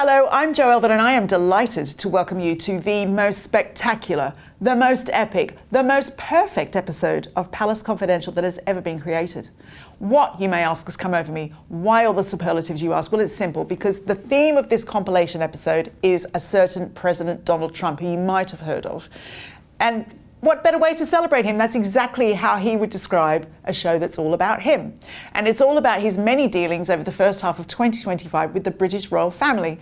Hello, I'm Jo Elvin and I am delighted to welcome you to the most spectacular, the most epic, the most perfect episode of Palace Confidential that has ever been created. What, you may ask, has come over me? Why all the superlatives, you ask? Well, it's simple, because the theme of this compilation episode is a certain President Donald Trump, who you might have heard of. And what better way to celebrate him? That's exactly how he would describe a show that's all about him. And it's all about his many dealings over the first half of 2025 with the British royal family.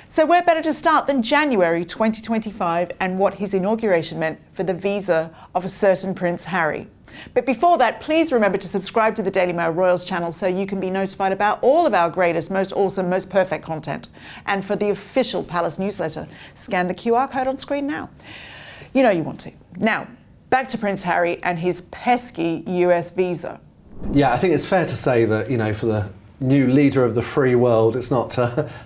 So where better to start than January 2025 and what his inauguration meant for the visa of a certain Prince Harry. But before that, please remember to subscribe to the Daily Mail Royals channel so you can be notified about all of our greatest, most awesome, most perfect content. And for the official Palace newsletter, scan the QR code on screen now. You know you want to. Now, back to Prince Harry and his pesky US visa. Yeah, I think it's fair to say that, for the new leader of the free world, it's not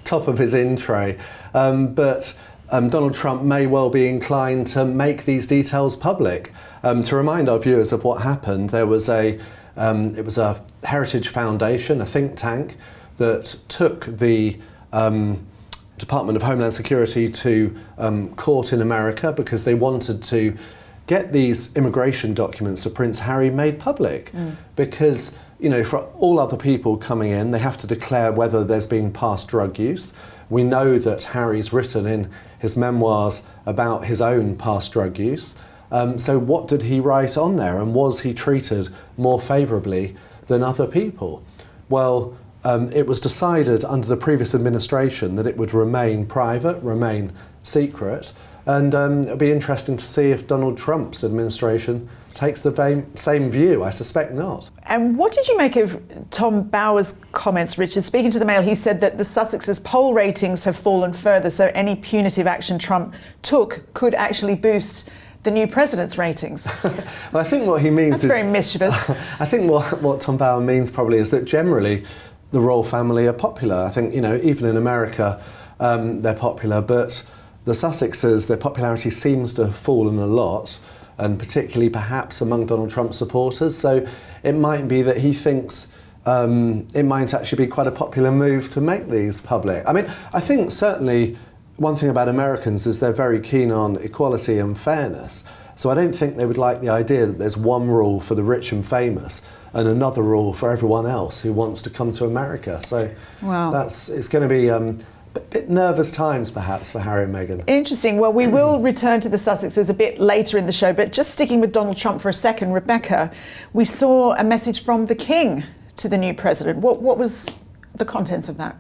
top of his in tray. But Donald Trump may well be inclined to make these details public. To remind our viewers of what happened, there was it was a Heritage Foundation, a think tank, that took the Department of Homeland Security to court in America because they wanted to get these immigration documents of Prince Harry made public. Because, for all other people coming in, they have to declare whether there's been past drug use. We know that Harry's written in his memoirs about his own past drug use. So what did he write on there, and was he treated more favourably than other people? Well, it was decided under the previous administration that it would remain private, remain secret, and it'll be interesting to see if Donald Trump's administration takes the same view. I suspect not. And what did you make of Tom Bower's comments, Richard? Speaking to the Mail, he said that the Sussexes' poll ratings have fallen further, so any punitive action Trump took could actually boost the new president's ratings. Well, I think what he means That's very mischievous. I think what Tom Bower means probably is that generally the royal family are popular. I think, even in America, they're popular, but the Sussexes, their popularity seems to have fallen a lot, and particularly perhaps among Donald Trump supporters. So it might be that he thinks it might actually be quite a popular move to make these public. I mean, I think certainly one thing about Americans is they're very keen on equality and fairness. So I don't think they would like the idea that there's one rule for the rich and famous and another rule for everyone else who wants to come to America. So wow. It's going to be a bit nervous times perhaps for Harry and Meghan. Interesting. Well, we will return to the Sussexes a bit later in the show, but just sticking with Donald Trump for a second, Rebecca, we saw a message from the King to the new president. What was the contents of that?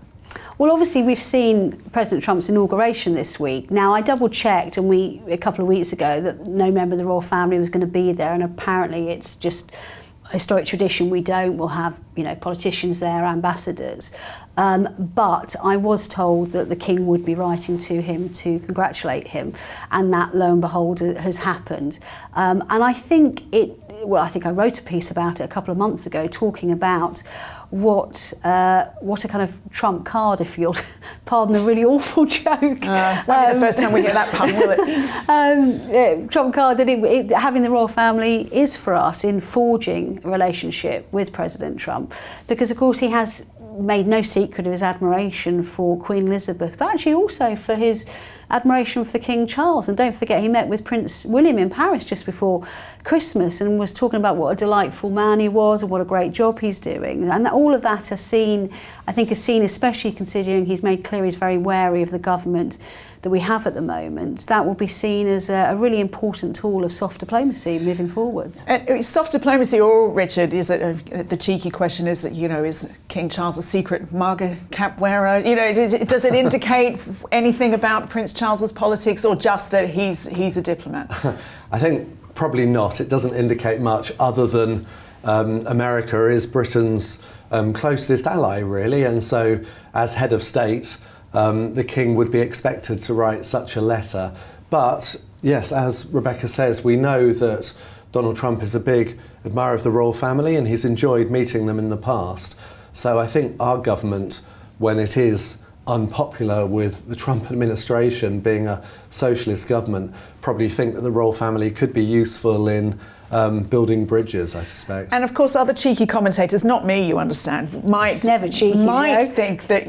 Well, obviously, we've seen President Trump's inauguration this week. Now, I double-checked a couple of weeks ago that no member of the royal family was going to be there, and apparently it's just historic tradition. We'll have, politicians there, ambassadors. But I was told that the King would be writing to him to congratulate him, and that, lo and behold, has happened. And I think I wrote a piece about it a couple of months ago talking about what a kind of Trump card, if you'll pardon the really awful joke. Won't be the first time we hear that pun, will it? Trump card that having the royal family is for us in forging a relationship with President Trump, because of course he has made no secret of his admiration for Queen Elizabeth, but actually also for his admiration for King Charles. And don't forget, he met with Prince William in Paris just before Christmas and was talking about what a delightful man he was and what a great job he's doing. And all of that is seen, especially considering he's made clear he's very wary of the government that we have at the moment. That will be seen as a really important tool of soft diplomacy moving forward. Soft diplomacy, or Richard, is it the cheeky question is, is King Charles a secret MAGA cap wearer? Does it indicate anything about Prince Charles's politics, or just that he's a diplomat? I think probably not. It doesn't indicate much other than America is Britain's closest ally, really, and so as head of state, the King would be expected to write such a letter. But yes, as Rebecca says, we know that Donald Trump is a big admirer of the royal family and he's enjoyed meeting them in the past. So I think our government, when it is unpopular with the Trump administration being a socialist government, probably think that the royal family could be useful in building bridges, I suspect. And of course, other cheeky commentators, not me, you understand, might never cheeky, might think that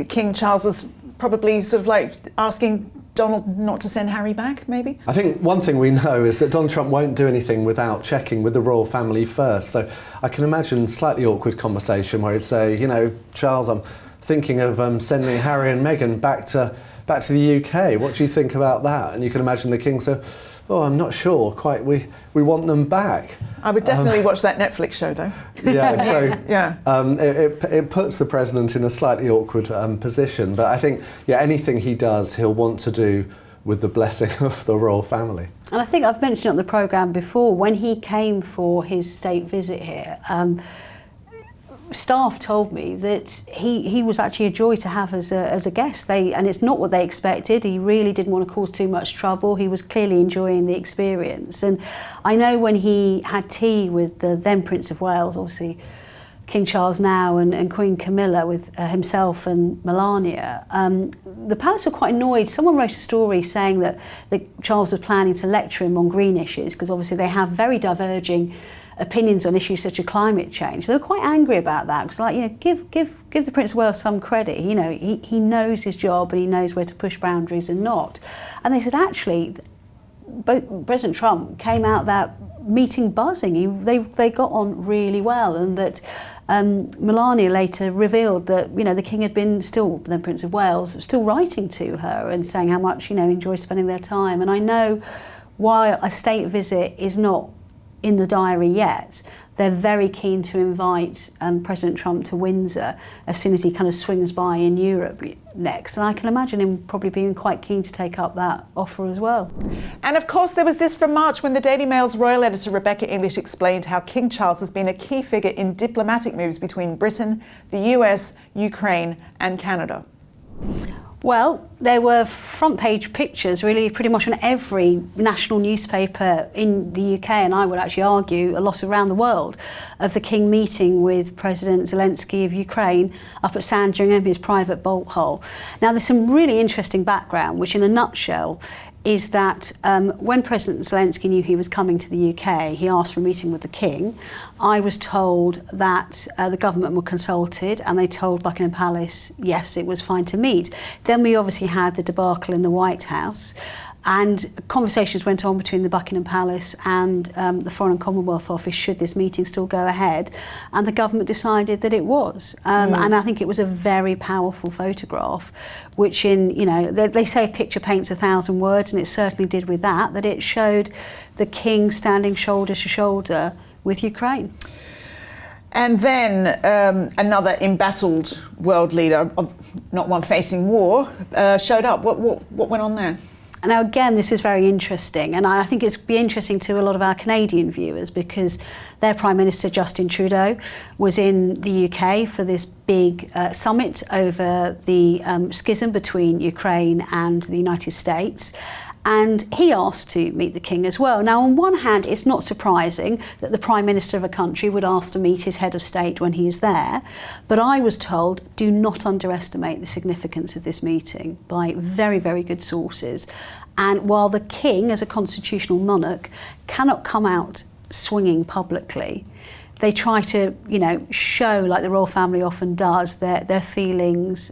King Charles's probably sort of like asking Donald not to send Harry back, maybe? I think one thing we know is that Donald Trump won't do anything without checking with the royal family first. So I can imagine a slightly awkward conversation where he'd say, you know, Charles, I'm thinking of sending Harry and Meghan back to the UK. What do you think about that? And you can imagine the king say, oh, I'm not sure quite. We want them back. I would definitely watch that Netflix show, though. Yeah, so yeah. It puts the president in a slightly awkward position. But I think, yeah, anything he does, he'll want to do with the blessing of the royal family. And I think I've mentioned it on the programme before, when he came for his state visit here, staff told me that he was actually a joy to have as a guest. And it's not what they expected. He really didn't want to cause too much trouble. He was clearly enjoying the experience. And I know when he had tea with the then Prince of Wales, obviously King Charles now, and Queen Camilla, with himself and Melania, the palace were quite annoyed. Someone wrote a story saying that Charles was planning to lecture him on green issues, because obviously they have very diverging opinions on issues such as climate change. They were quite angry about that, because, like, you know, give the Prince of Wales some credit. You know, he knows his job and he knows where to push boundaries and not. And they said, actually, both President Trump came out that meeting buzzing. They got on really well, and that Melania later revealed that, you know, the King had been, still then Prince of Wales, still writing to her and saying how much, you know, enjoyed spending their time. And I know while a state visit is not in the diary yet, they're very keen to invite President Trump to Windsor as soon as he kind of swings by in Europe next. And I can imagine him probably being quite keen to take up that offer as well. And of course there was this from March, when the Daily Mail's royal editor Rebecca English explained how King Charles has been a key figure in diplomatic moves between Britain, the US, Ukraine and Canada. Well, there were front page pictures really pretty much on every national newspaper in the UK, and I would actually argue a lot around the world, of the King meeting with President Zelensky of Ukraine up at Sandringham, his private bolt hole. Now, there's some really interesting background, which in a nutshell is that when President Zelensky knew he was coming to the UK, he asked for a meeting with the King. I was told that the government were consulted, and they told Buckingham Palace, yes, it was fine to meet. Then we obviously had the debacle in the White House, and conversations went on between the Buckingham Palace and the Foreign and Commonwealth Office, should this meeting still go ahead, and the government decided that it was. And I think it was a very powerful photograph, which, you know, they say a picture paints 1,000 words, and it certainly did with that it showed the King standing shoulder to shoulder with Ukraine. And then another embattled world leader, not one facing war, showed up. What went on there? Now, again, this is very interesting, and I think it's be interesting to a lot of our Canadian viewers, because their Prime Minister, Justin Trudeau, was in the UK for this big summit over the schism between Ukraine and the United States. And he asked to meet the King as well. Now, on one hand, it's not surprising that the Prime Minister of a country would ask to meet his head of state when he is there. But I was told, do not underestimate the significance of this meeting by very, very good sources. And while the King, as a constitutional monarch, cannot come out swinging publicly, they try to, you know, show, like the royal family often does, their feelings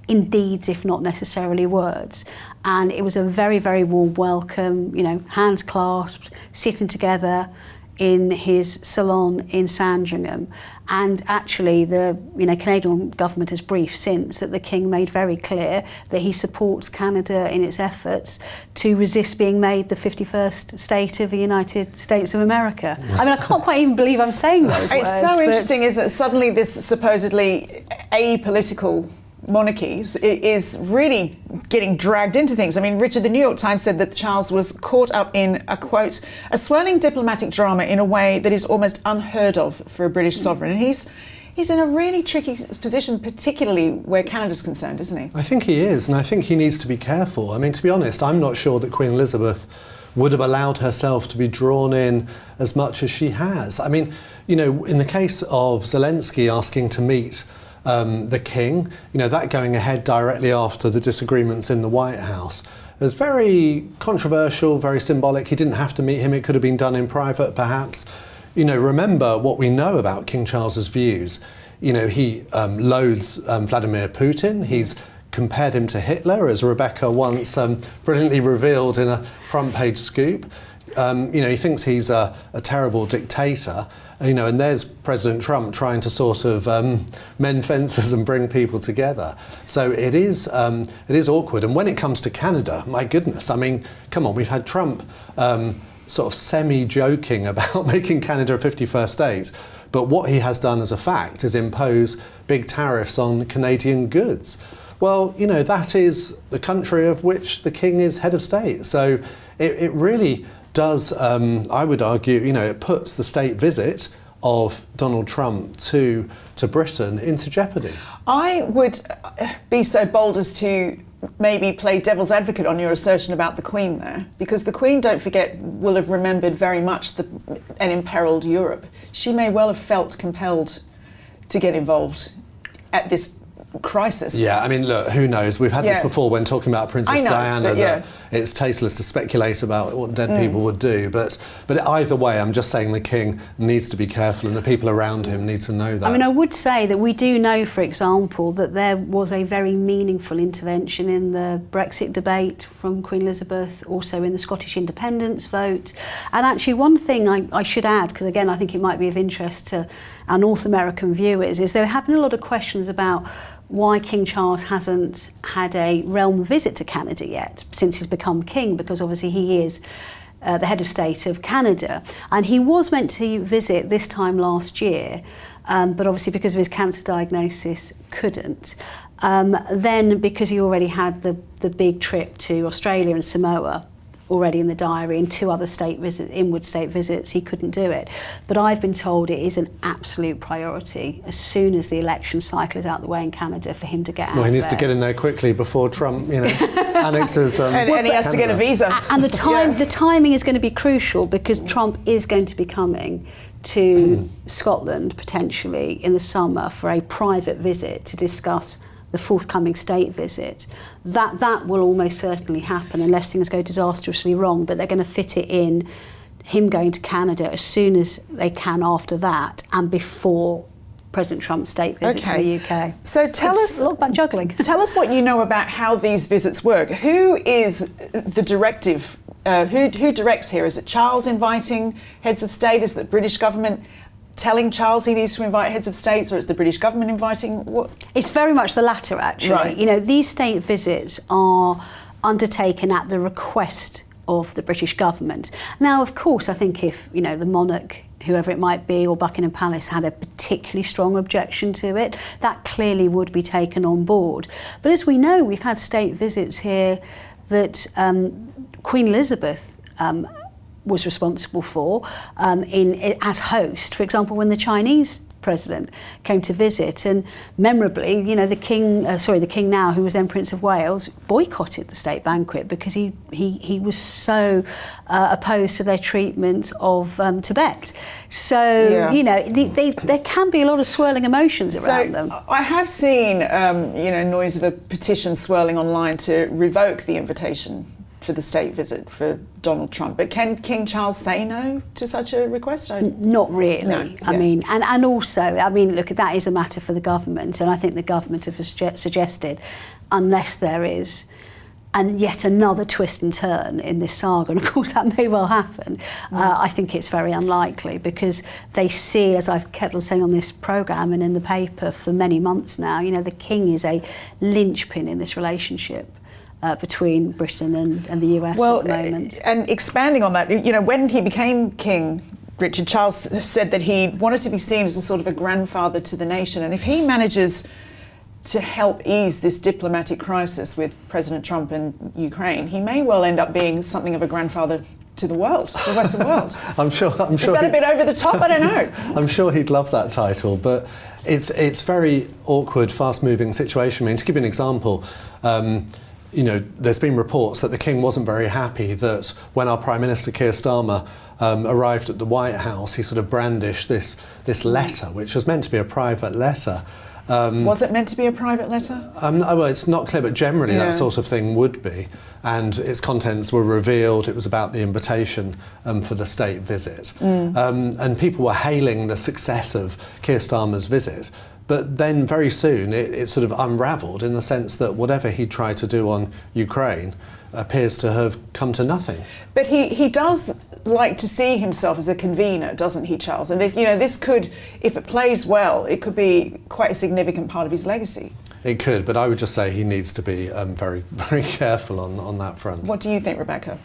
in deeds, if not necessarily words. And it was a very, very warm welcome, you know, hands clasped, sitting together in his salon in Sandringham. And actually the, you know, Canadian government has briefed since that the King made very clear that he supports Canada in its efforts to resist being made the 51st state of the United States of America. I mean, I can't quite even believe I'm saying those words. It's so interesting, isn't it? Suddenly this supposedly apolitical monarchy is really getting dragged into things. I mean, Richard, the New York Times said that Charles was caught up in a, quote, a swirling diplomatic drama in a way that is almost unheard of for a British sovereign. And he's in a really tricky position, particularly where Canada's concerned, isn't he? I think he is, and I think he needs to be careful. I mean, to be honest, I'm not sure that Queen Elizabeth would have allowed herself to be drawn in as much as she has. I mean, you know, in the case of Zelensky asking to meet the King, you know, that going ahead directly after the disagreements in the White House, it was very controversial, very symbolic. He didn't have to meet him. It could have been done in private, perhaps. You know, remember what we know about King Charles's views. You know, he loathes Vladimir Putin. He's compared him to Hitler, as Rebecca once brilliantly revealed in a front page scoop. He thinks he's a terrible dictator, and there's President Trump trying to sort of mend fences and bring people together. So it is awkward. And when it comes to Canada, my goodness, I mean, come on, we've had Trump sort of semi-joking about making Canada a 51st state. But what he has done as a fact is impose big tariffs on Canadian goods. Well, that is the country of which the king is head of state. So it really does, I would argue, it puts the state visit of Donald Trump to Britain into jeopardy. I would be so bold as to maybe play devil's advocate on your assertion about the Queen there, because the Queen, don't forget, will have remembered very much an imperiled Europe. She may well have felt compelled to get involved at this crisis. Yeah, I mean, look, who knows? We've had this before when talking about Princess Diana, that it's tasteless to speculate about what dead people would do. But either way, I'm just saying the king needs to be careful, and the people around him need to know that. I mean, I would say that we do know, for example, that there was a very meaningful intervention in the Brexit debate from Queen Elizabeth, also in the Scottish independence vote. And actually, one thing I should add, because again, I think it might be of interest to our North American viewers, is there have been a lot of questions about why King Charles hasn't had a realm visit to Canada yet since he's become king, because obviously he is the head of state of Canada. And he was meant to visit this time last year, but obviously because of his cancer diagnosis couldn't. Then because he already had the big trip to Australia and Samoa already in the diary, and 2 other inward state visits, he couldn't do it. But I've been told it is an absolute priority as soon as the election cycle is out the way in Canada for him to get out. Well, he needs to get in there quickly before Trump, annexes. And he has to get a visa. And the timing is going to be crucial, because Trump is going to be coming to Scotland potentially in the summer for a private visit to discuss the forthcoming state visit. That will almost certainly happen unless things go disastrously wrong, but they're going to fit it in, him going to Canada as soon as they can after that, and before President Trump's state visit to the UK. So tell us a lot about juggling. Tell us what you know about how these visits work. Who is the directive? Who directs here? Is it Charles inviting heads of state? Is it the British government telling Charles he needs to invite heads of states, or is the British government inviting? What? It's very much the latter, actually. Right. These state visits are undertaken at the request of the British government. Now, of course, I think if, the monarch, whoever it might be, or Buckingham Palace had a particularly strong objection to it, that clearly would be taken on board. But as we know, we've had state visits here that Queen Elizabeth was responsible for as host. For example, when the Chinese president came to visit, and memorably, the king now, who was then Prince of Wales, boycotted the state banquet because he was so opposed to their treatment of Tibet. So there can be a lot of swirling emotions around them. I have seen noise of a petition swirling online to revoke the invitation for the state visit for Donald Trump. But can King Charles say no to such a request? Not really. No, I mean, and also, look, that is a matter for the government, and I think the government have suggested, unless there is yet another twist and turn in this saga, and of course that may well happen, I think it's very unlikely, because they see, as I've kept on saying on this programme and in the paper for many months now, the king is a linchpin in this relationship between Britain and the US at the moment. And expanding on that, when he became king, Richard, Charles said that he wanted to be seen as a sort of a grandfather to the nation. And if he manages to help ease this diplomatic crisis with President Trump and Ukraine, he may well end up being something of a grandfather to the world, the Western world. I'm sure. Is that a bit over the top? I don't know. I'm sure he'd love that title, but it's very awkward, fast-moving situation. I mean, to give you an example, there's been reports that the King wasn't very happy that when our Prime Minister Keir Starmer arrived at the White House, he sort of brandished this letter, which was meant to be a private letter. Was it meant to be a private letter? Well, it's not clear, but generally that sort of thing would be. And its contents were revealed. It was about the invitation for the state visit. And people were hailing the success of Keir Starmer's visit. But then very soon it sort of unravelled in the sense that whatever he tried to do on Ukraine appears to have come to nothing. But he does like to see himself as a convener, doesn't he, Charles? And if, this could, if it plays well, it could be quite a significant part of his legacy. It could, but I would just say he needs to be very, very careful on that front. What do you think, Rebecca?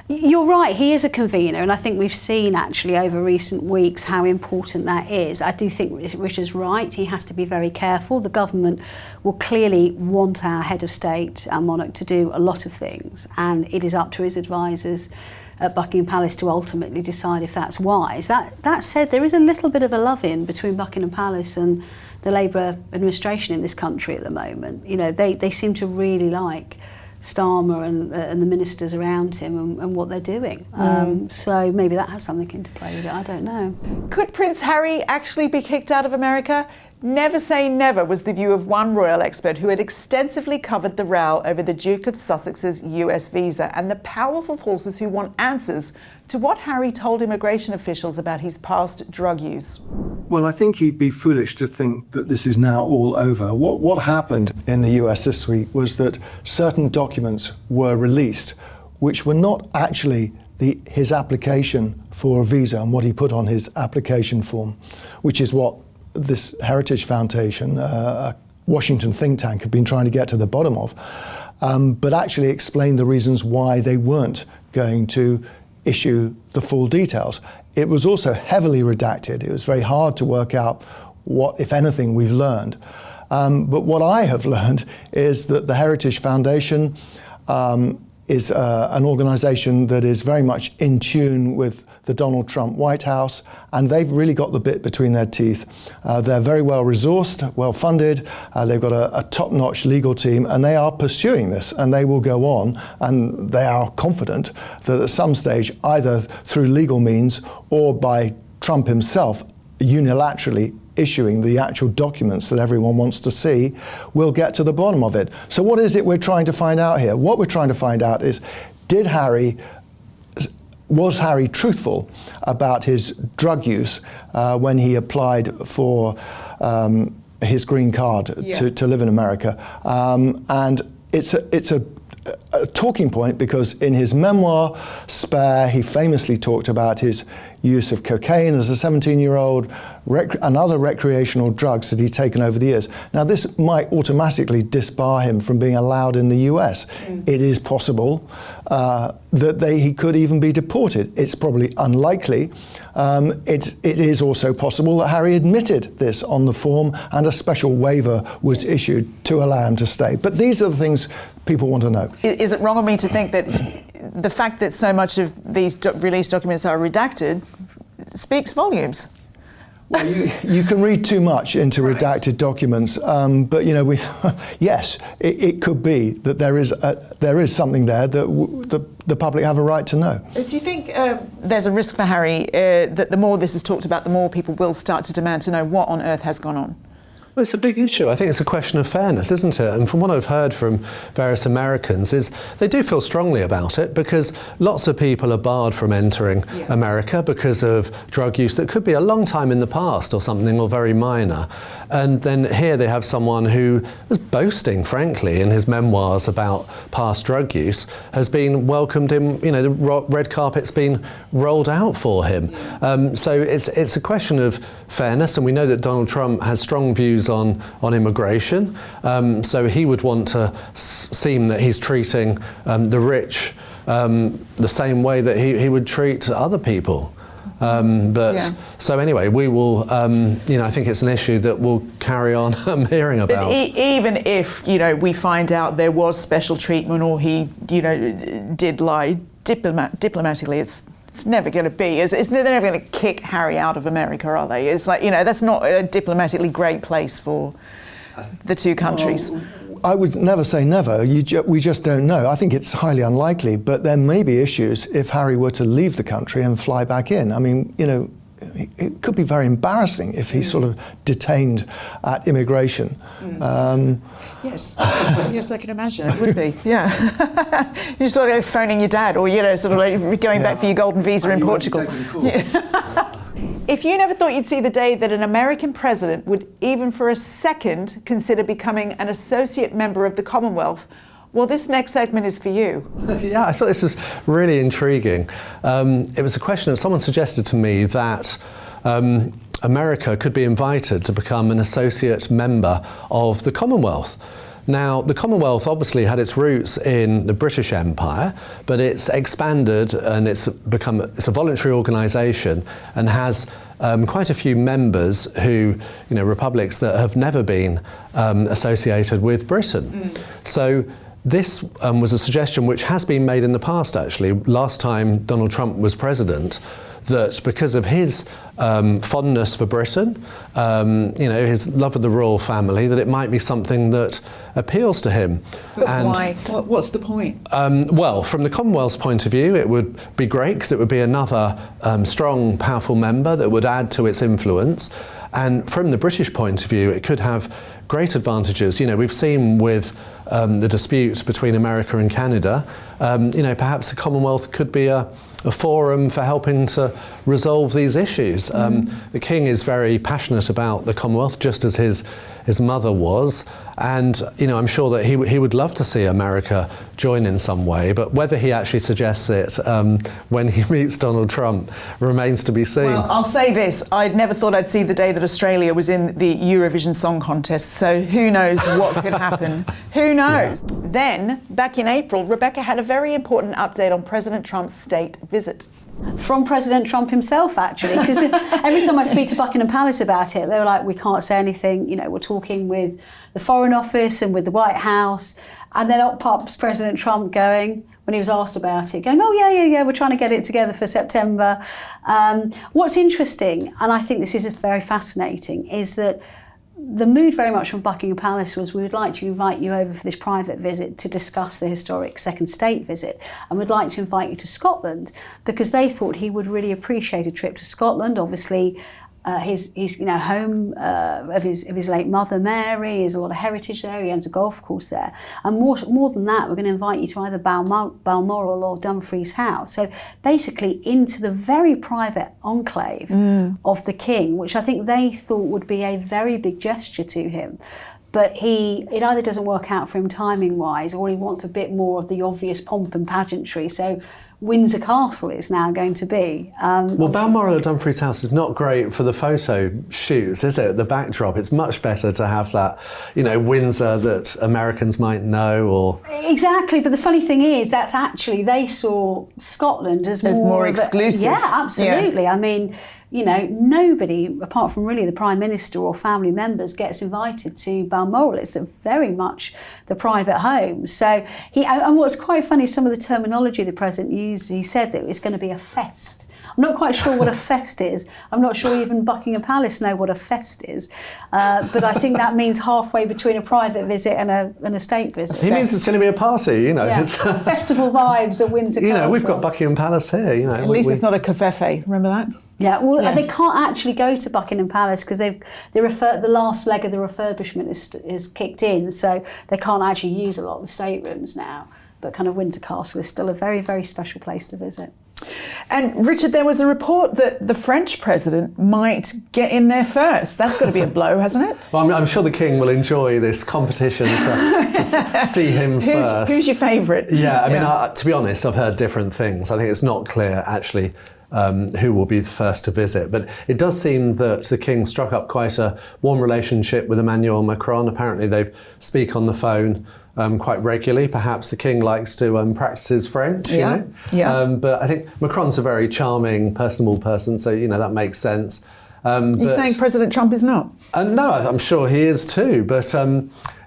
You're right, he is a convener, and I think we've seen actually over recent weeks how important that is. I do think Richard's right, he has to be very careful. The government will clearly want our head of state, our monarch, to do a lot of things, and it is up to his advisors at Buckingham Palace to ultimately decide if that's wise. That said, there is a little bit of a love-in between Buckingham Palace and the Labour administration in this country at the moment. They seem to really like Starmer and the ministers around him and what they're doing. So maybe that has something into play with it, I don't know. Could Prince Harry actually be kicked out of America? Never say never was the view of one royal expert who had extensively covered the row over the Duke of Sussex's US visa and the powerful forces who want answers to what Harry told immigration officials about his past drug use. Well, I think he'd be foolish to think that this is now all over. What happened in the US this week was that certain documents were released which were not actually his application for a visa and what he put on his application form, which is what this Heritage Foundation, a Washington think tank, have been trying to get to the bottom of, but actually explain the reasons why they weren't going to issue the full details. It was also heavily redacted. It was very hard to work out what, if anything, we've learned. But what I have learned is that the Heritage Foundation is an organisation that is very much in tune with the Donald Trump White House, and they've really got the bit between their teeth. They're very well resourced, well funded, they've got a top-notch legal team, and they are pursuing this, and they will go on, and they are confident that at some stage, either through legal means or by Trump himself unilaterally issuing the actual documents that everyone wants to see, we'll get to the bottom of it. So what is it we're trying to find out here? What we're trying to find out is, was Harry truthful about his drug use when he applied for his green card to live in America? And it's a talking point because in his memoir, Spare, he famously talked about his use of cocaine as a 17-year-old, and other recreational drugs that he'd taken over the years. Now, this might automatically disbar him from being allowed in the US. It is possible that he could even be deported. It's probably unlikely. It is also possible that Harry admitted this on the form and a special waiver was issued to allow him to stay. But these are the things people want to know. Is it wrong of me to think that the fact that so much of these released documents are redacted speaks volumes? Well, you can read too much into redacted documents, but yes, it could be that there is something there that the public have a right to know. Do you think there's a risk for Harry that the more this is talked about, the more people will start to demand to know what on earth has gone on? Well, it's a big issue. I think it's a question of fairness, isn't it? And from what I've heard from various Americans is they do feel strongly about it because lots of people are barred from entering America because of drug use that could be a long time in the past or something, or very minor. And then here they have someone who was boasting, frankly, in his memoirs about past drug use, has been welcomed in, the red carpet's been rolled out for him. So it's a question of fairness, and we know that Donald Trump has strong views on immigration, so he would want to seem that he's treating the rich the same way that he would treat other people. So anyway, we will, I think it's an issue that we'll carry on hearing about. But even if, we find out there was special treatment or he, did lie diplomatically, it's never going to be. They're never going to kick Harry out of America, are they? It's like, that's not a diplomatically great place for the two countries. Well, I would never say never. We just don't know. I think it's highly unlikely, but there may be issues if Harry were to leave the country and fly back in. I mean, it could be very embarrassing if he's sort of detained at immigration. Yes, I can imagine it would be. Yeah, you're sort of phoning your dad, or sort of like going back for your golden visa in Portugal. If you never thought you'd see the day that an American president would even for a second consider becoming an associate member of the Commonwealth, well, this next segment is for you. Yeah, I thought this was really intriguing. It was a question of someone suggested to me that America could be invited to become an associate member of the Commonwealth. Now, the Commonwealth obviously had its roots in the British Empire, but it's expanded and it's a voluntary organisation and has quite a few members who, republics that have never been associated with Britain. So this was a suggestion which has been made in the past, actually. Last time Donald Trump was president, that because of his fondness for Britain, his love of the royal family, that it might be something that appeals to him. But why? What's the point? Well, from the Commonwealth's point of view, it would be great because it would be another strong, powerful member that would add to its influence. And from the British point of view, it could have great advantages. We've seen with the dispute between America and Canada, perhaps the Commonwealth could be a forum for helping to resolve these issues. The King is very passionate about the Commonwealth, just as his mother was, and I'm sure that he would love to see America join in some way, but whether he actually suggests it when he meets Donald Trump remains to be seen. Well, I'll say this, I'd never thought I'd see the day that Australia was in the Eurovision Song Contest, so who knows what could happen. Who knows? Yeah. Then, back in April, Rebecca had a very important update on President Trump's state visit. From President Trump himself, actually, because every time I speak to Buckingham Palace about it, they were like, we can't say anything, we're talking with the Foreign Office and with the White House, and then up pops President Trump going, when he was asked about it, going, oh yeah, we're trying to get it together for September. What's interesting, and I think this is very fascinating, is that the mood very much from Buckingham Palace was, we would like to invite you over for this private visit to discuss the historic second state visit, and we'd like to invite you to Scotland, because they thought he would really appreciate a trip to Scotland. Obviously, his home of his late mother Mary. There's a lot of heritage there. He owns a golf course there, and more than that, we're going to invite you to either Balmoral or Dumfries House. So basically, into the very private enclave of the King, which I think they thought would be a very big gesture to him. But it either doesn't work out for him timing-wise, or he wants a bit more of the obvious pomp and pageantry. So Windsor Castle is now going to be. Well, Balmoral or Dumfries House is not great for the photo shoots, is it? The backdrop. It's much better to have that, Windsor that Americans might know, or... Exactly, but the funny thing is, that's actually, they saw Scotland as more exclusive. Yeah, absolutely. Yeah. I mean, nobody, apart from really the Prime Minister or family members, gets invited to Balmoral. It's very much the private home. So and what's quite funny, some of the terminology the President used, he said that it's going to be a fest. I'm not quite sure what a fest is. I'm not sure even Buckingham Palace know what a fest is. But I think that means halfway between a private visit and a state visit. He means it's going to be a party, Yeah. Festival vibes at Windsor Castle. We've got Buckingham Palace here, At least it's not a covfefe, remember that? Yeah, well, they can't actually go to Buckingham Palace because the last leg of the refurbishment is kicked in, so they can't actually use a lot of the staterooms now. But kind of Windsor Castle is still a very, very special place to visit. And Richard, there was a report that the French president might get in there first. That's got to be a blow, hasn't it? Well, I'm sure the King will enjoy this competition to see him first. Who's your favourite? Yeah, I mean, to be honest, I've heard different things. I think it's not clear, actually, who will be the first to visit. But it does seem that the King struck up quite a warm relationship with Emmanuel Macron. Apparently they speak on the phone quite regularly. Perhaps the King likes to practice his French, Yeah. But I think Macron's a very charming, personable person, so, that makes sense. You're saying President Trump is not? No, I'm sure he is too, but...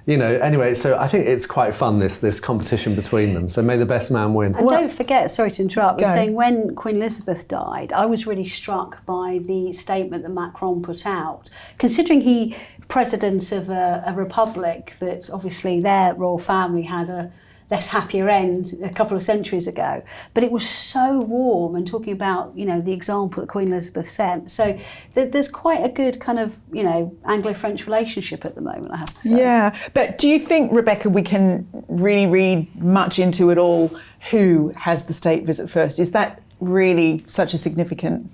anyway, so I think it's quite fun, this competition between them. So may the best man win. And don't forget, sorry to interrupt, I was saying when Queen Elizabeth died, I was really struck by the statement that Macron put out. Considering he president of a republic that obviously their royal family had a less happier end a couple of centuries ago, but it was so warm, and talking about the example that Queen Elizabeth set. So there's quite a good kind of Anglo-French relationship at the moment, I have to say. Yeah, but do you think, Rebecca, we can really read much into it all? Who has the state visit first? Is that really such a significant?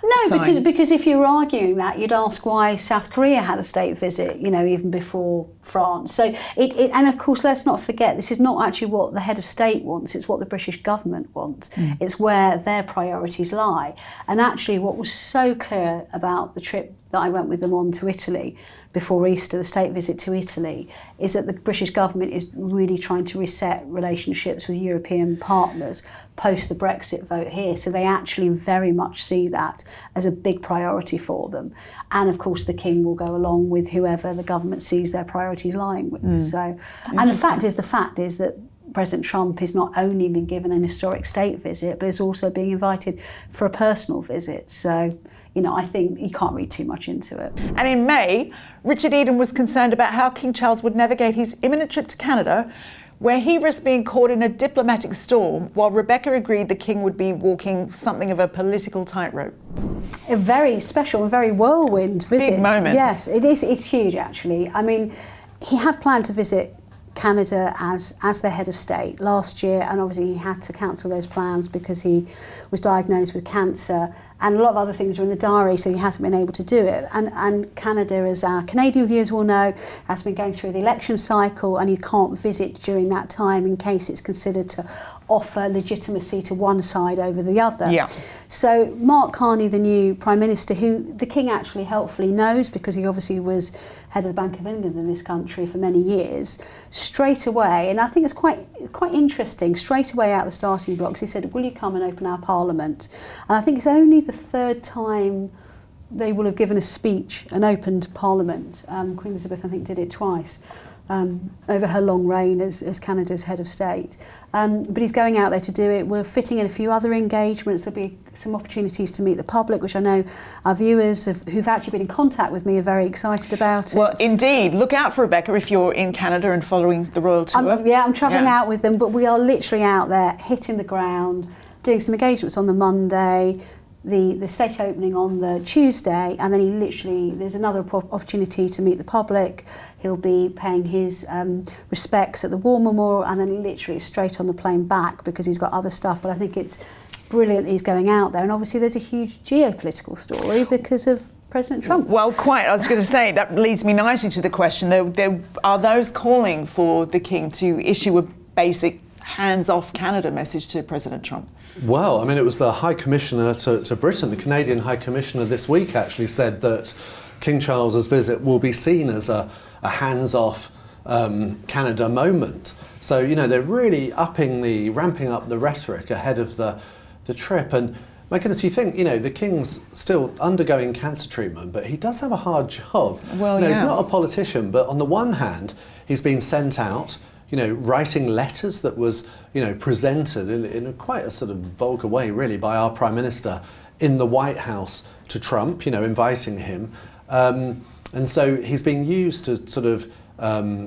No, because if you were arguing that, you'd ask why South Korea had a state visit, even before France. So and of course, let's not forget, this is not actually what the head of state wants, it's what the British government wants. It's where their priorities lie. And actually what was so clear about the trip that I went with them on to Italy before Easter, the state visit to Italy, is that the British government is really trying to reset relationships with European partners post the Brexit vote here. So they actually very much see that as a big priority for them. And of course the King will go along with whoever the government sees their priorities lying with. So, and the fact is that President Trump has not only been given an historic state visit, but is also being invited for a personal visit. So, I think you can't read too much into it. And in May, Richard Eden was concerned about how King Charles would navigate his imminent trip to Canada, where he risked being caught in a diplomatic storm, while Rebecca agreed the King would be walking something of a political tightrope. A very special, a very whirlwind visit. Big moment. Yes, it is. It's huge, actually. I mean, he had planned to visit Canada as the head of state last year, and obviously he had to cancel those plans because he was diagnosed with cancer, and a lot of other things were in the diary, so he hasn't been able to do it. And Canada, as our Canadian viewers will know, has been going through the election cycle, and he can't visit during that time in case it's considered to offer legitimacy to one side over the other. Yeah. So Mark Carney, the new Prime Minister, who the King actually helpfully knows because he obviously was head of the Bank of England in this country for many years, straight away, and I think it's quite interesting, straight away out the starting blocks, he said, will you come and open our Parliament? And I think it's only the third time they will have given a speech and opened Parliament. Queen Elizabeth, I think, did it twice over her long reign as Canada's head of state. But he's going out there to do it. We're fitting in a few other engagements. There'll be some opportunities to meet the public, which I know our viewers who've actually been in contact with me are very excited about. Well, indeed. Look out for Rebecca if you're in Canada and following the royal tour. I'm travelling out with them, but we are literally out there hitting the ground, doing some engagements on the Monday, the state opening on the Tuesday, and then there's another opportunity to meet the public. He'll be paying his respects at the War Memorial, and then literally straight on the plane back because he's got other stuff. But I think it's brilliant that he's going out there, and obviously there's a huge geopolitical story because of President Trump. Well, quite. I was going to say, that leads me nicely to the question. There are those calling for the King to issue a basic hands-off Canada message to President Trump. Well, I mean, it was the High Commissioner to Britain, the Canadian High Commissioner this week actually said that King Charles's visit will be seen as a hands-off Canada moment. So, they're really ramping up the rhetoric ahead of the trip. And my goodness, you think, the King's still undergoing cancer treatment, but he does have a hard job. Well, He's not a politician, but on the one hand, he's been sent out, writing letters that was, presented in quite a sort of vulgar way, really, by our Prime Minister in the White House to Trump, inviting him. And so he's being used to sort of,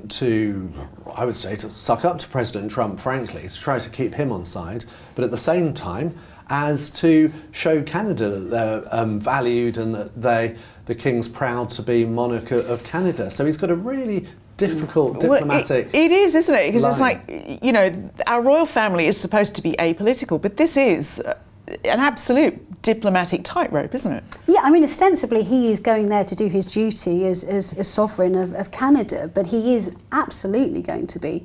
to suck up to President Trump, frankly, to try to keep him on side, but at the same time, as to show Canada that they're valued and that the King's proud to be monarch of Canada. So he's got a really difficult diplomatic it is, isn't it? Because line. it's like, our royal family is supposed to be apolitical, but this is an absolute diplomatic tightrope, isn't it? Yeah, I mean, ostensibly he is going there to do his duty as sovereign of Canada, but he is absolutely going to be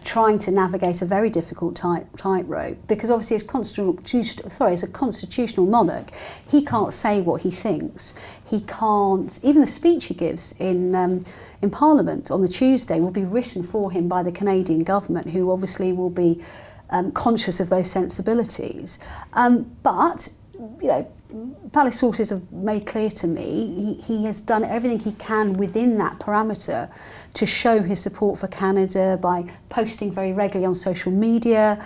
trying to navigate a very difficult tightrope because obviously as a constitutional monarch, he can't say what he thinks. He can't, even the speech he gives in Parliament on the Tuesday will be written for him by the Canadian government, who obviously will be conscious of those sensibilities. But, palace sources have made clear to me he has done everything he can within that parameter to show his support for Canada by posting very regularly on social media,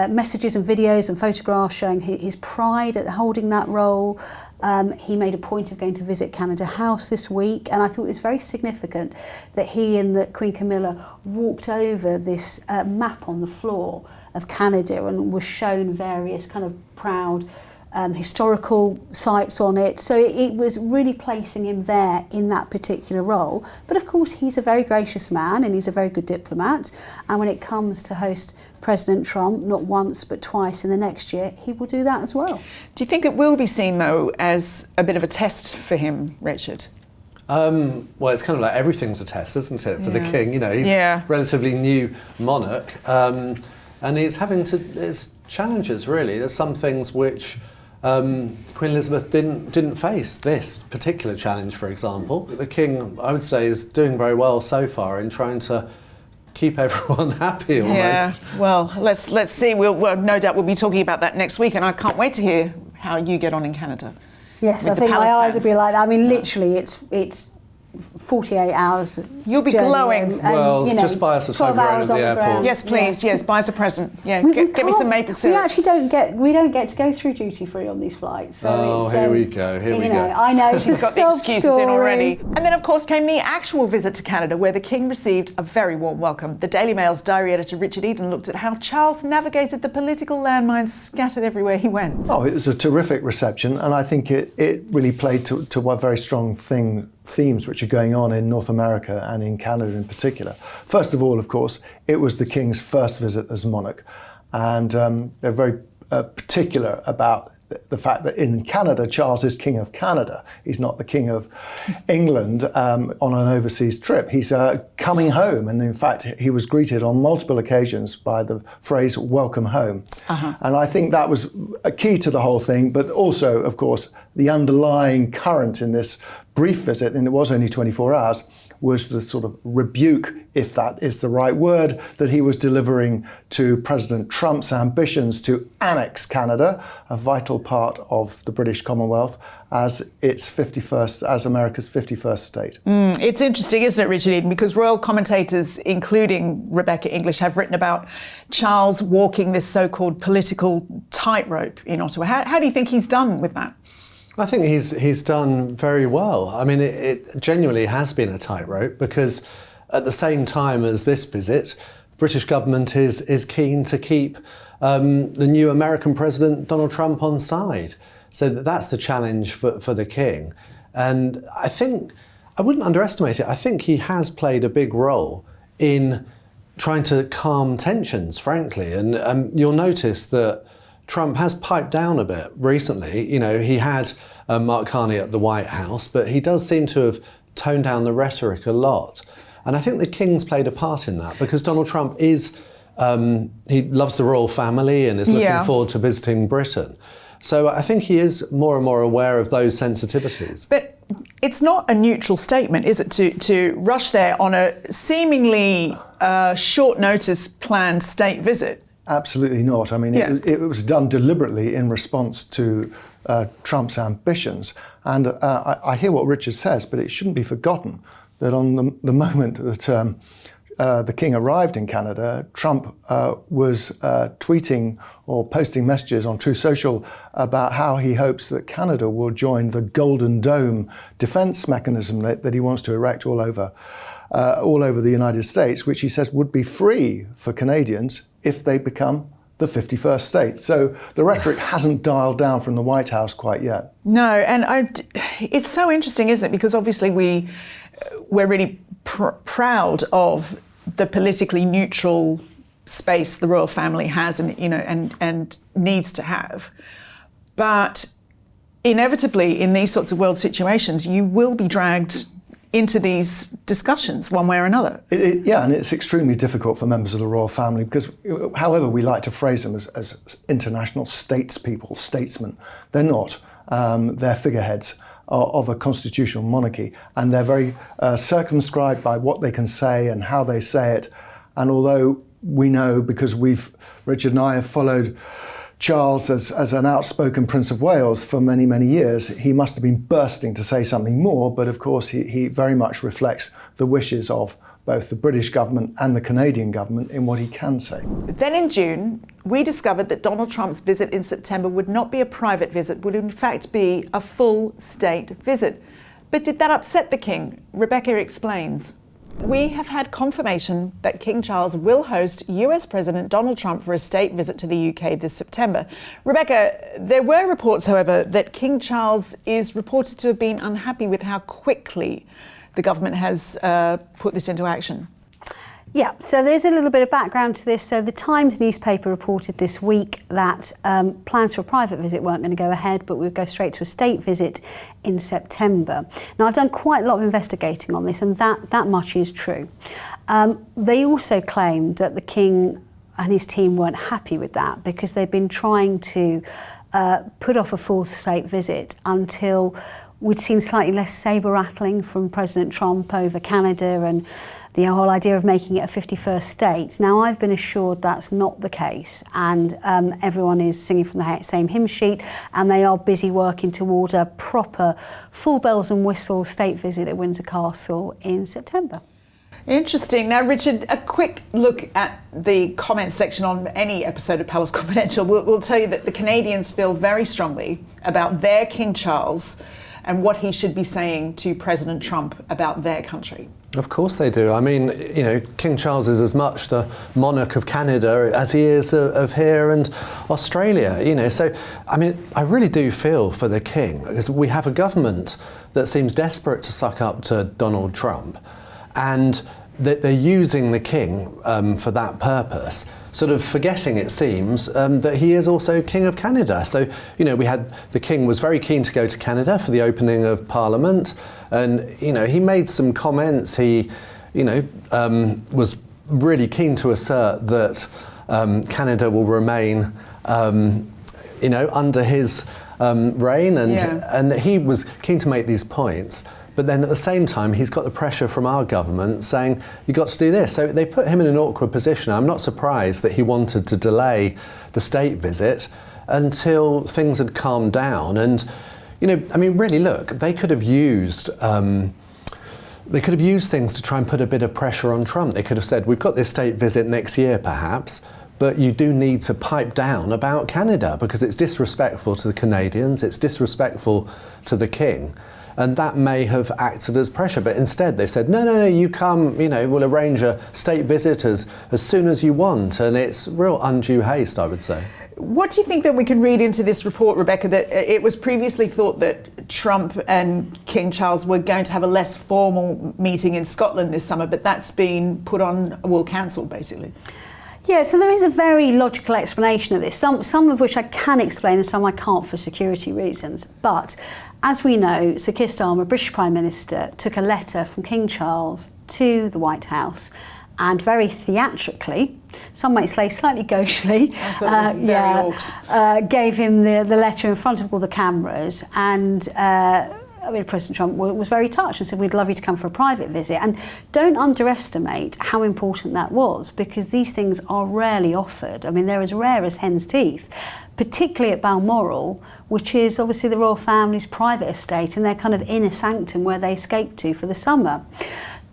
messages and videos and photographs showing his pride at holding that role. He made a point of going to visit Canada House this week, and I thought it was very significant that he and the Queen Camilla walked over this map on the floor of Canada and was shown various kind of proud historical sites on it. So it was really placing him there in that particular role. But of course, he's a very gracious man and he's a very good diplomat. And when it comes to host President Trump, not once but twice in the next year, he will do that as well. Do you think it will be seen, though, as a bit of a test for him, Richard? Well, it's kind of like everything's a test, isn't it, for the king? You know, he's a relatively new monarch, and he's having to. It's challenges, really. There's some things which Queen Elizabeth didn't face. This particular challenge, for example, the king, I would say, is doing very well so far in trying to keep everyone happy almost. Yeah. Well, let's see. Well, no doubt we'll be talking about that next week, and I can't wait to hear how you get on in Canada. Yes, I think my eyes will be like that. I mean, literally, it's 48 hours. You'll be glowing. Well, you know, just buy us a Toblerone at the airport. Yes, please. Yes, buy us a present. Yeah, get me some maple syrup. We actually don't get to go through duty free on these flights. So here we go. Here we go. I know. She's got the excuses in already. And then, of course, came the actual visit to Canada, where the King received a very warm welcome. The Daily Mail's diary editor Richard Eden looked at how Charles navigated the political landmines scattered everywhere he went. Oh, it was a terrific reception, and I think it really played to one very strong themes which are going on in North America and in Canada in particular. First of all, of course, it was the King's first visit as monarch, and they're very particular about the fact that in Canada, Charles is King of Canada. He's not the King of England on an overseas trip. He's coming home, and in fact, he was greeted on multiple occasions by the phrase, "welcome home." And I think that was a key to the whole thing, but also, of course, the underlying current in this brief visit, and it was only 24 hours, was the sort of rebuke, if that is the right word, that he was delivering to President Trump's ambitions to annex Canada, a vital part of the British Commonwealth, as America's 51st state. It's interesting, isn't it, Richard Eden? Because royal commentators, including Rebecca English, have written about Charles walking this so-called political tightrope in Ottawa. How do you think he's done with that? I think he's done very well. I mean, it genuinely has been a tightrope, because at the same time as this visit, British government is keen to keep the new American president, Donald Trump, on side. So that's the challenge for the king. And I think, I wouldn't underestimate it, I think he has played a big role in trying to calm tensions, frankly. And you'll notice that Trump has piped down a bit recently. You know, he had Mark Carney at the White House, but he does seem to have toned down the rhetoric a lot. And I think the King's played a part in that, because Donald Trump is, he loves the royal family and is looking forward to visiting Britain. So I think he is more and more aware of those sensitivities. But it's not a neutral statement, is it, to rush there on a seemingly short notice planned state visit? Absolutely not. I mean, it was done deliberately in response to Trump's ambitions. And I hear what Richard says, but it shouldn't be forgotten that on the moment that the King arrived in Canada, Trump was tweeting or posting messages on Truth Social about how he hopes that Canada will join the Golden Dome defense mechanism that he wants to erect all over the United States, which he says would be free for Canadians if they become the 51st state. So the rhetoric hasn't dialed down from the White House quite yet. No, and it's so interesting, isn't it? Because obviously we're really proud of the politically neutral space the royal family has, and and needs to have. But inevitably, in these sorts of world situations, you will be dragged into these discussions one way or another. And it's extremely difficult for members of the royal family, because however we like to phrase them as international statesmen, they're not. They're figureheads of a constitutional monarchy, and they're very circumscribed by what they can say and how they say it. And although we know, because Richard and I have followed Charles as an outspoken Prince of Wales for many, many years, he must have been bursting to say something more, but of course he very much reflects the wishes of both the British government and the Canadian government in what he can say. Then in June, we discovered that Donald Trump's visit in September would not be a private visit, would in fact be a full state visit. But did that upset the King? Rebecca explains. We have had confirmation that King Charles will host US President Donald Trump for a state visit to the UK this September. Rebecca, there were reports, however, that King Charles is reported to have been unhappy with how quickly the government has put this into action. Yeah, so there's a little bit of background to this. So the Times newspaper reported this week that plans for a private visit weren't going to go ahead, but we would go straight to a state visit in September. Now, I've done quite a lot of investigating on this, and that much is true. They also claimed that the King and his team weren't happy with that because they've been trying to put off a full state visit until we'd seen slightly less sabre rattling from President Trump over Canada and the whole idea of making it a 51st state. Now, I've been assured that's not the case, and everyone is singing from the same hymn sheet, and they are busy working toward a proper full bells and whistles state visit at Windsor Castle in September. Interesting. Now, Richard, a quick look at the comment section on any episode of Palace Confidential will tell you that the Canadians feel very strongly about their King Charles and what he should be saying to President Trump about their country. Of course they do. I mean, you know, King Charles is as much the monarch of Canada as he is of here and Australia, you know. So, I mean, I really do feel for the King, because we have a government that seems desperate to suck up to Donald Trump, and they're using the King for that purpose, sort of forgetting, it seems, that he is also King of Canada. So, you know, the King was very keen to go to Canada for the opening of Parliament, and, you know, he made some comments. He, you know, was really keen to assert that Canada will remain, you know, under his reign, and he was keen to make these points. But then at the same time, he's got the pressure from our government saying, you've got to do this. So they put him in an awkward position. I'm not surprised that he wanted to delay the state visit until things had calmed down. And, you know, I mean, really, look, they could have used things to try and put a bit of pressure on Trump. They could have said, we've got this state visit next year, perhaps, but you do need to pipe down about Canada because it's disrespectful to the Canadians, it's disrespectful to the King. And that may have acted as pressure, but instead they've said, no, you come, you know, we'll arrange a state visit as soon as you want, and it's real undue haste, I would say. What do you think that we can read into this report, Rebecca, that it was previously thought that Trump and King Charles were going to have a less formal meeting in Scotland this summer, but that's been put on, well, cancelled, basically? Yeah, so there is a very logical explanation of this, some of which I can explain and some I can't for security reasons. But as we know, Sir Keir Starmer, British Prime Minister, took a letter from King Charles to the White House and very theatrically, some might say slightly gauchily, gave him the letter in front of all the cameras, and President Trump was very touched and said, we'd love you to come for a private visit. And don't underestimate how important that was, because these things are rarely offered. I mean, they're as rare as hen's teeth, particularly at Balmoral, which is obviously the royal family's private estate and their kind of inner sanctum where they escape to for the summer.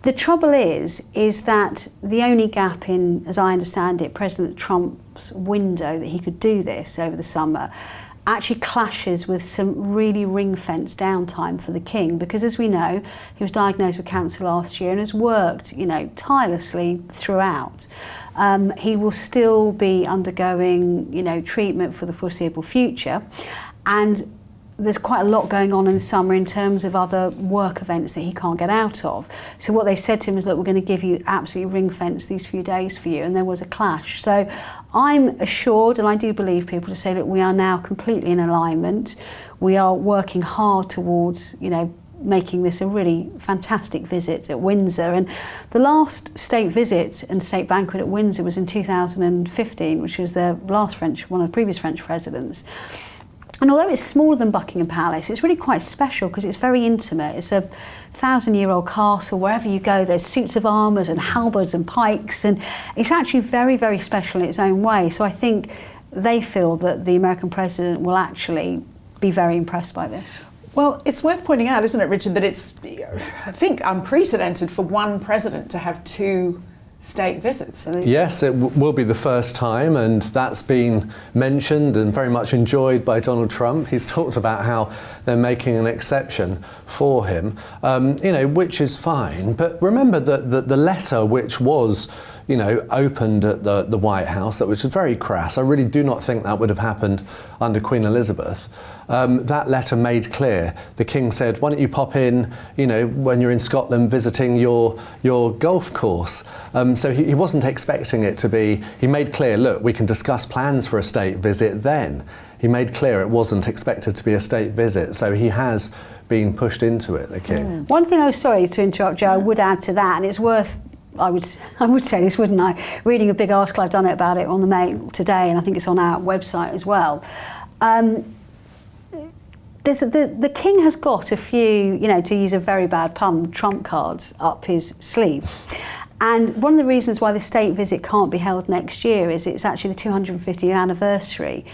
The trouble is that the only gap in, as I understand it, President Trump's window that he could do this over the summer actually clashes with some really ring-fenced downtime for the King, because as we know, he was diagnosed with cancer last year and has worked, you know, tirelessly throughout. He will still be undergoing, you know, treatment for the foreseeable future, and there's quite a lot going on in the summer in terms of other work events that he can't get out of. So what they've said to him is, look, we're going to give you absolutely ring-fence these few days for you, and there was a clash. So I'm assured, and I do believe people to say that we are now completely in alignment. We are working hard towards, you know, making this a really fantastic visit at Windsor. And the last state visit and state banquet at Windsor was in 2015, which was one of the previous French presidents. And although it's smaller than Buckingham Palace, it's really quite special because it's very intimate. It's a 1,000-year-old castle. Wherever you go, there's suits of armour and halberds and pikes, and it's actually very, very special in its own way. So I think they feel that the American president will actually be very impressed by this. Well, it's worth pointing out, isn't it, Richard, that it's, I think, unprecedented for one president to have two state visits. Yes, it will be the first time, and that's been mentioned and very much enjoyed by Donald Trump. He's talked about how they're making an exception for him, you know, which is fine. But remember that the letter, which was, opened at the White House, which was very crass. I really do not think that would have happened under Queen Elizabeth. That letter made clear. The King said, why don't you pop in, when you're in Scotland visiting your golf course. So he wasn't expecting it to be, he made clear, look, we can discuss plans for a state visit then. He made clear it wasn't expected to be a state visit. So he has been pushed into it, the King. One thing, sorry to interrupt, Joe, I would add to that, and it's worth, I would say this, wouldn't I? Reading a big article I've done about it on the Mail today, and I think it's on our website as well. The King has got a few, to use a very bad pun, trump cards up his sleeve. And one of the reasons why the state visit can't be held next year is it's actually the 250th anniversary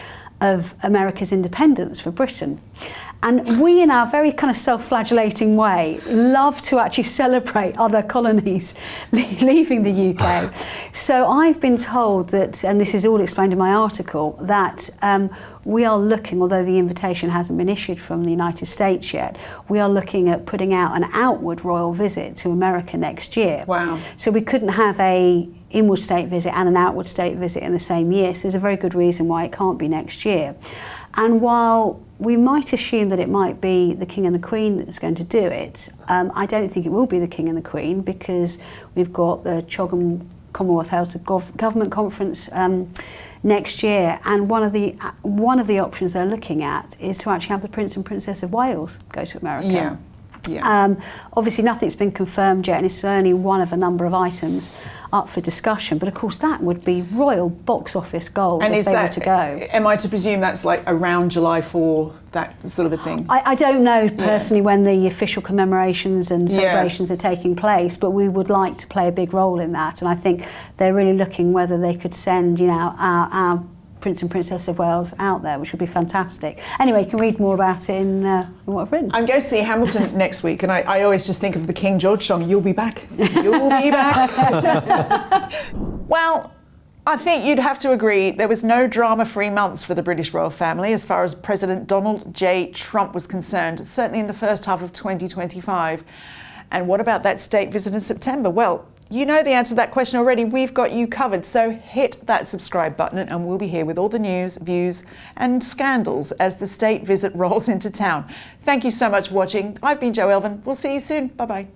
of America's independence for Britain. And we, in our very kind of self-flagellating way, love to actually celebrate other colonies leaving the UK. So I've been told that, and this is all explained in my article, that we are looking, although the invitation hasn't been issued from the United States yet, we are looking at putting out an outward royal visit to America next year. Wow. So we couldn't have a inward state visit and an outward state visit in the same year. So there's a very good reason why it can't be next year. And while we might assume that it might be the King and the Queen that's going to do it, I don't think it will be the King and the Queen, because we've got the Chogham Commonwealth House of Government Conference next year, and one of the options they're looking at is to actually have the Prince and Princess of Wales go to America. Yeah. Yeah. Obviously nothing's been confirmed yet, and it's only one of a number of items up for discussion, but of course that would be royal box office gold if they were to go. Am I to presume that's like around July 4, that sort of a thing? I don't know personally when the official commemorations and celebrations are taking place, but we would like to play a big role in that, and I think they're really looking whether they could send our Prince and Princess of Wales out there, which would be fantastic. Anyway, you can read more about it in what I've written. I'm going to see Hamilton next week, and I always just think of the King George song, "You'll be back, you'll be back." Well, I think you'd have to agree there was no drama-free months for the British royal family as far as President Donald J. Trump was concerned, certainly in the first half of 2025. And what about that state visit in September? Well, you know the answer to that question already. We've got you covered. So hit that subscribe button and we'll be here with all the news, views and scandals as the state visit rolls into town. Thank you so much for watching. I've been Jo Elvin. We'll see you soon. Bye-bye.